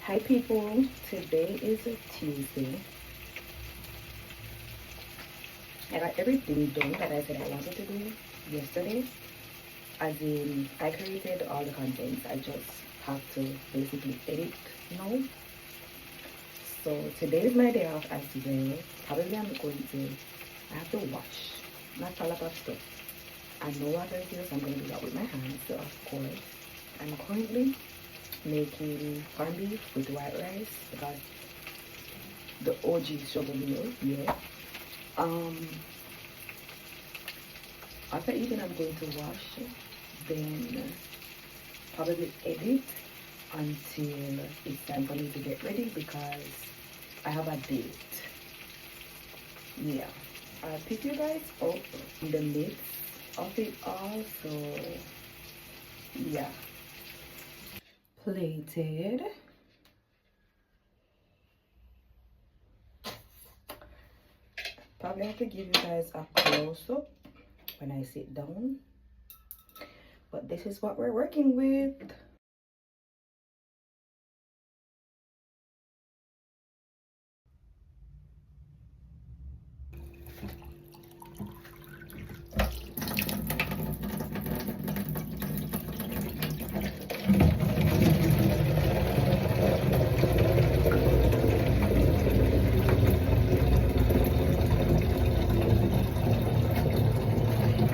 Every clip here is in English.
Hi people, today is a Tuesday. I got everything done that I said I wanted to do yesterday. As in, I created all the contents. I just have to basically edit now. So today is my day off as well. Probably I'm going to, I have to wash. Not a lot of stuff. I know water here, so I'm going to do that with my hands, so of course. I'm currently making corned beef with white rice because the OG sugar meal, yeah. Um, After eating, I'm going to wash, then probably edit until it's time for me to get ready because I have a date. Yeah, I'll pick you guys up in the midst of it all. So yeah, plated. Probably have to give you guys a close up when I sit down, but this is what we're working with.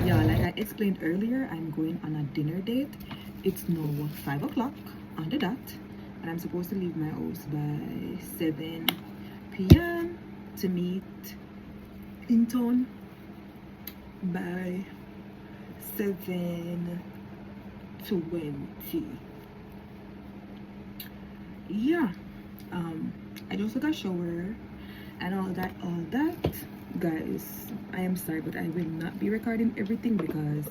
Yeah, like I explained earlier, I'm going on a dinner date. It's now 5 o'clock on the dot, and I'm supposed to leave my house by 7 p.m. to meet in town by 7:20. Yeah, I just took a shower and all that. Guys, I am sorry, but I will not be recording everything because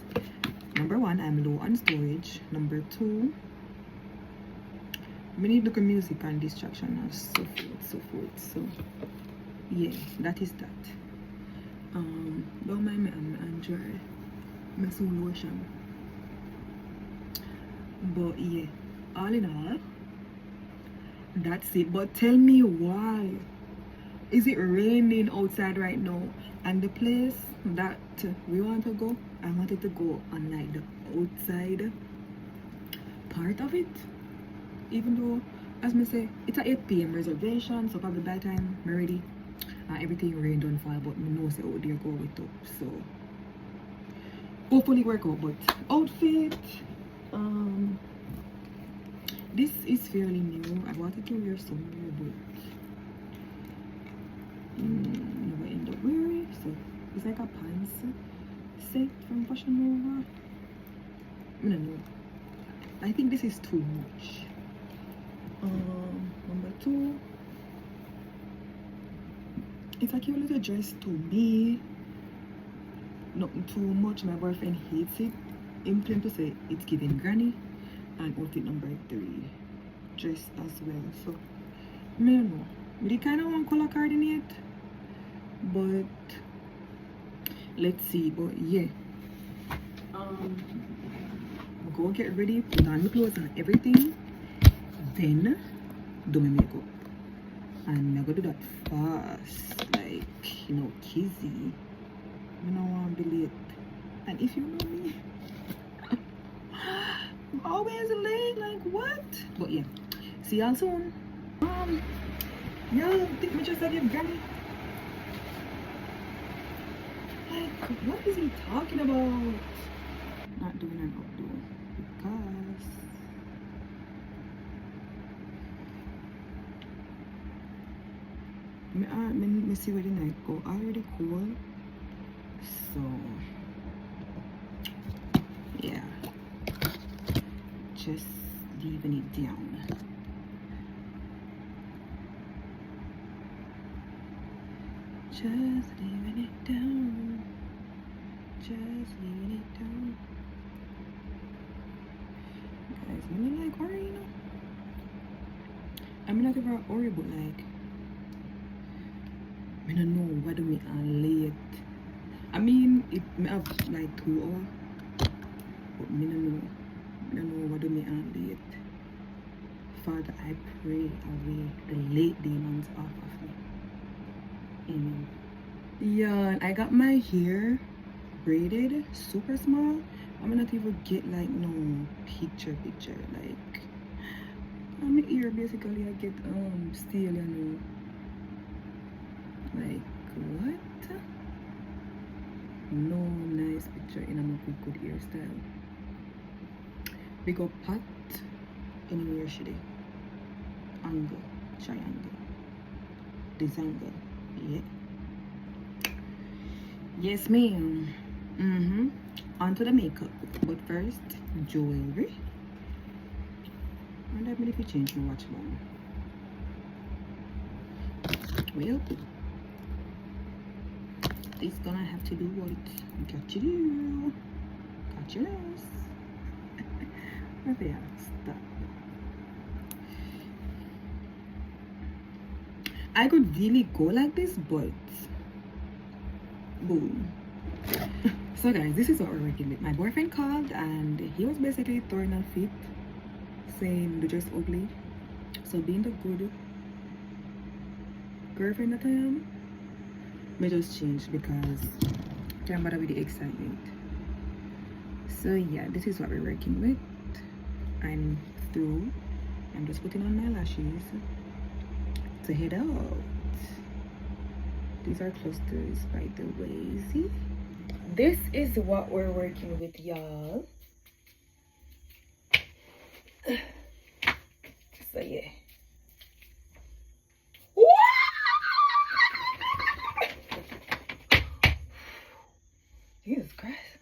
number one, I'm low on storage. Number two, we need look at music and distraction and so forth. So yeah, that is that. Don't mind me, I'm dry. My soul lotion. But yeah, all in all, that's it. But tell me why is it raining outside right now? And the place that we want to go, I wanted to go on like the outside part of it. Even though, as me say, it's a 8 p.m. reservation, so probably by the time I'm ready, everything rain don't fall, but me know say out there go with up. So hopefully work out. But outfit, this is fairly new. I wanted to wear somewhere, but never end up wearing. So it's like a pants set from Fashion Nova. I don't know. I think this is too much. Number two, it's a cute little dress to me. Nothing too much. My boyfriend hates it. Him claim to say it's giving granny. And outfit number three, dress as well. So I don't know. We kind of want color coordinate, but let's see. But yeah, go get ready, put on my clothes and everything, then do my makeup. And I'm gonna do that fast, like, you know, kizzy. I don't want to be late. And if you know me, I'm always late, like what? But yeah, see y'all soon. Y'all think me just give granny? Like, what is he talking about? Not doing an updo because me see where the night go already cool. So yeah, just leaving it down. Just leaving it down. Just leaving it down. Guys, I'm like worry, you know. I'm not ever worry, but like I don't know what do me late. I mean, it may have like 2 hours, but I don't know what do me late. Father, I pray away the late demons off of me. Amen. Yeah, I got my hair braided super small. I'm not even get like no picture like my ear basically I get still, you know, like what, no nice picture in a good hairstyle. Big up Pat anywhere she did. Angle, triangle, this angle, yeah. Yes, ma'am. On to the makeup, but first jewelry. And I believe you change my watch now. Well, this gonna have to do what it got to do. Got your nose. There, stop. I could really go like this, but boom. So guys, this is what we're working with. My boyfriend called and he was basically throwing a fit, saying the dress ugly. So being the good girlfriend that I am, I just changed because I can't bother with the excitement. So yeah, this is what we're working with. I'm through. I'm just putting on my lashes to head out. These are clusters, by the way. See? This is what we're working with, y'all. So yeah. Jesus Christ.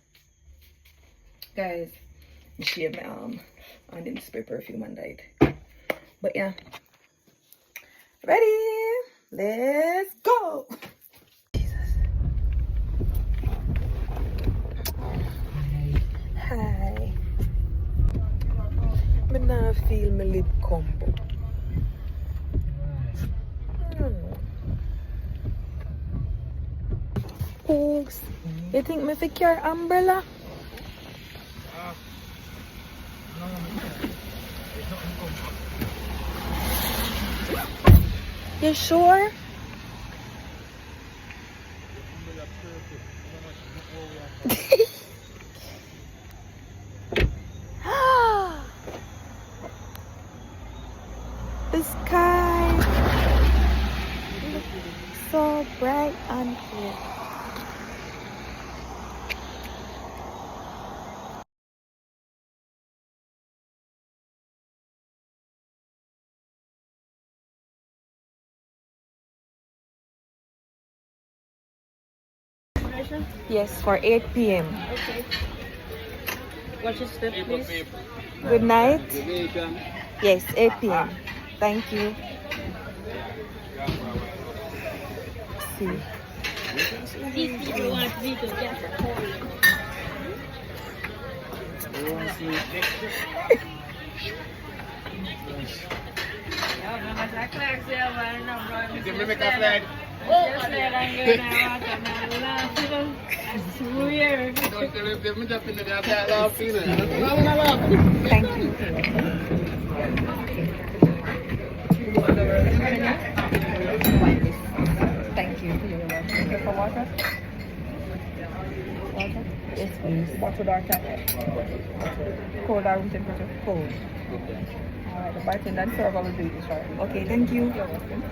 Guys, I shaved my arm and didn't spray perfume and died. But yeah. Ready? Let's go. Jesus. Hi. I now feel my lip combo. Poogs, you think me fit your umbrella? You sure? The sky looks so bright and clear. Yes, for 8 p.m. Okay. What's your step, please? Good night. Yes, 8 p.m. Thank you. See. These people want me to get the whole. Thank you. Thank you. Okay, for water? Water? Yes, please. Bottled or tap? Cold or room temperature? Cold. Okay. Alright, the bartender and server will do it shortly. Okay, thank you. You're welcome.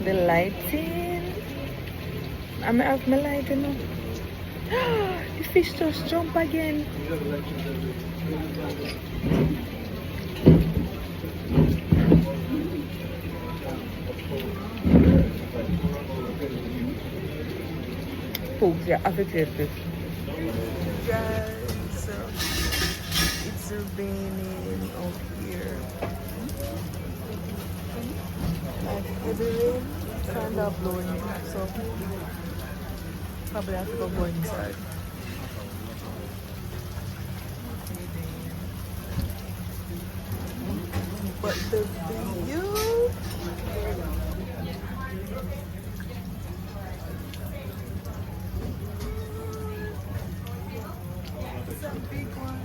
The lighting. I'm out my lighting now. The fish just jump again. Folks, yeah, I've tasted. Guys, it's raining out here. Like heavy rain, kind of blowing, so probably have to go inside. But the view. It's a big one.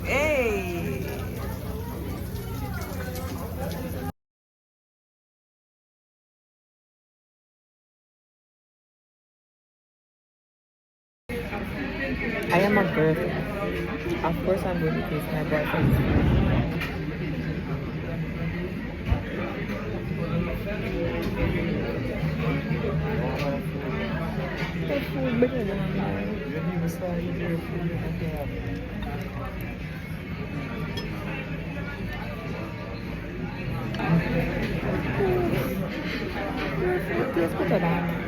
Hey. I am a girl. Of course I'm going to kiss my boyfriend. The food better than mine. Tastes better than mine.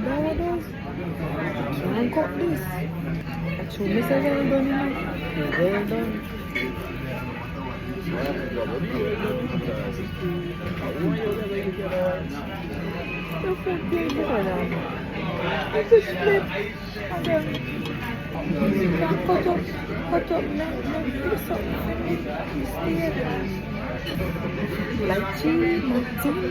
Nowadays, can't cook this. Actually, Mr. Well done, well done. The food tastes better than it's a split. And then cut up, this up. Lychee, martini.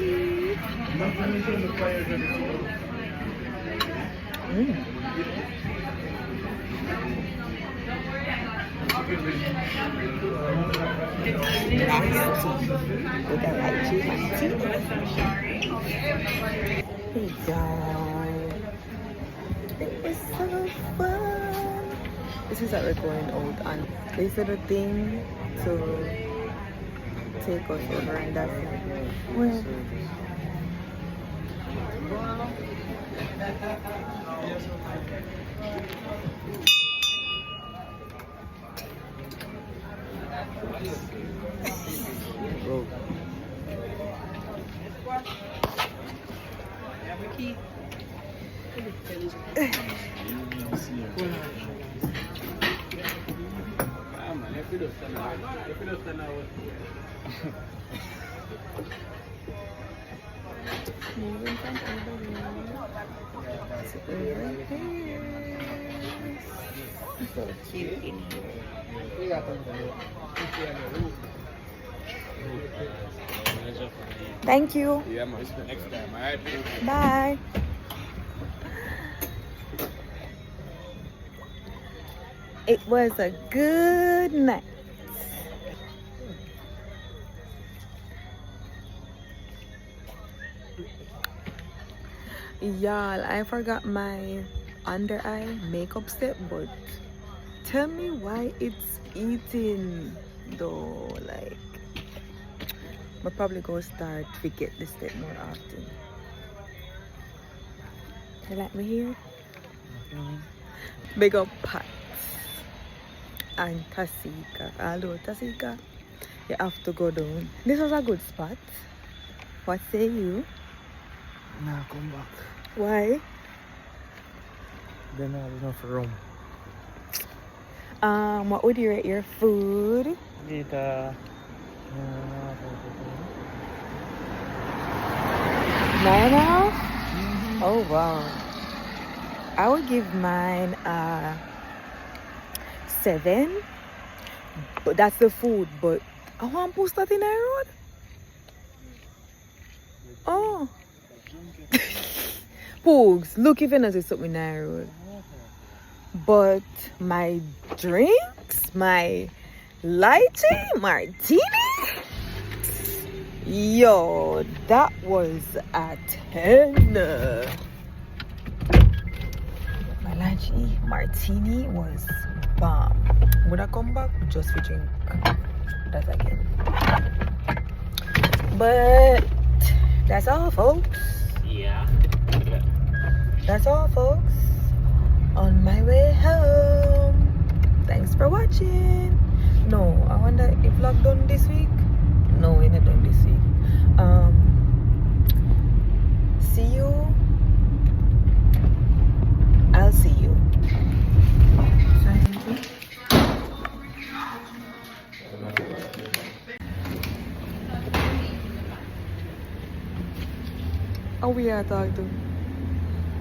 With a lychee martini. Hey guys, it was so fun. This is that we're going out and this is the thing to take us over and that's it. Well, so cute in here. Thank you. Yeah, man. Next time, alright? Bye. It was a good night. Y'all, I forgot my under eye makeup set, but tell me why it's eating though. Like, I'll probably go start to get this step more often. You like me here? Big up Pat and Tasika. Although Tasika, you have to go down. This was a good spot. What say you? Nah, come back. Why? Then I have enough room. What would you rate your food? Get 9.5? Oh wow. I would give mine 7. But that's the food, but I want to post that in the road. Oh. Poogs, look if you notice something in the road. But my drinks, my lychee martini, yo, that was a 10. My lychee martini was bomb. When I come back, just to drink that again. But that's all, folks. Yeah. That's all, folks. on my way home. Thanks for watching. No, I wonder if vlog done this week. No, we're not done this week. See you. I'll see you. Oh, we are talking to.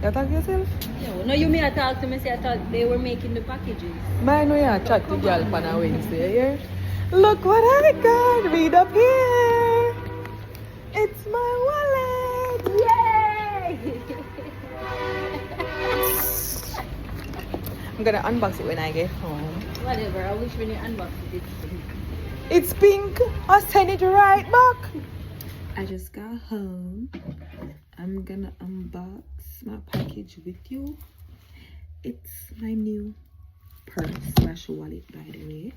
You talk to yourself? No, you may talk to me, say I thought they were making the packages. Man, we are chat to girl on a Wednesday, yeah? Look what I got, read up here. It's my wallet. Yay! I'm gonna unbox it when I get home. Whatever, I wish when you unbox it, It's pink. I'll send it right back. I just got home. I'm gonna unbox my package with you. It's my new purse / wallet, by the way.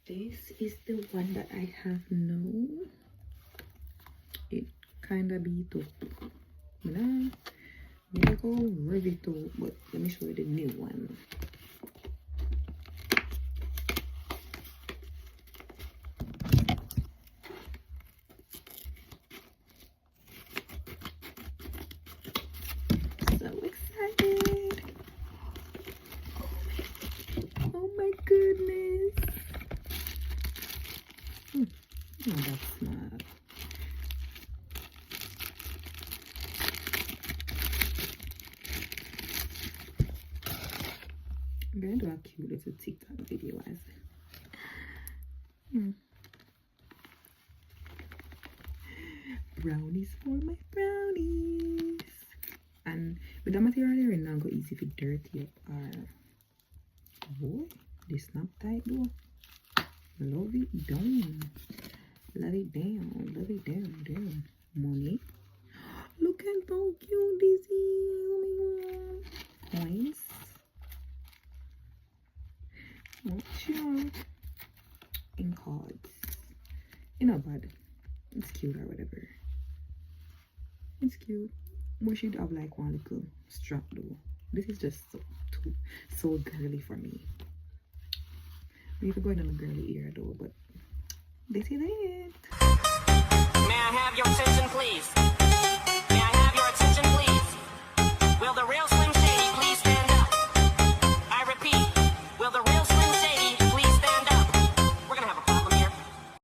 This is the one that I have now. It kinda beat up. I'm gonna go rev it up, but let me show you the new one. So excited. Oh my goodness. Oh, that's smart. I'm gonna do a cute little TikTok video as brownies for my brownies. And with the material here now go easy if it dirty up or boy, they snap tight though. Love it down. Love it down. Love it down. Money. Look at how cute this is. Oh my god. Coins. Not sure. In cards. You know, bad. It's cute or whatever. It's cute. We should have like one little strap though. This is just so girly for me. We could go in on the girly ear though, but this is it. May I have your attention, please?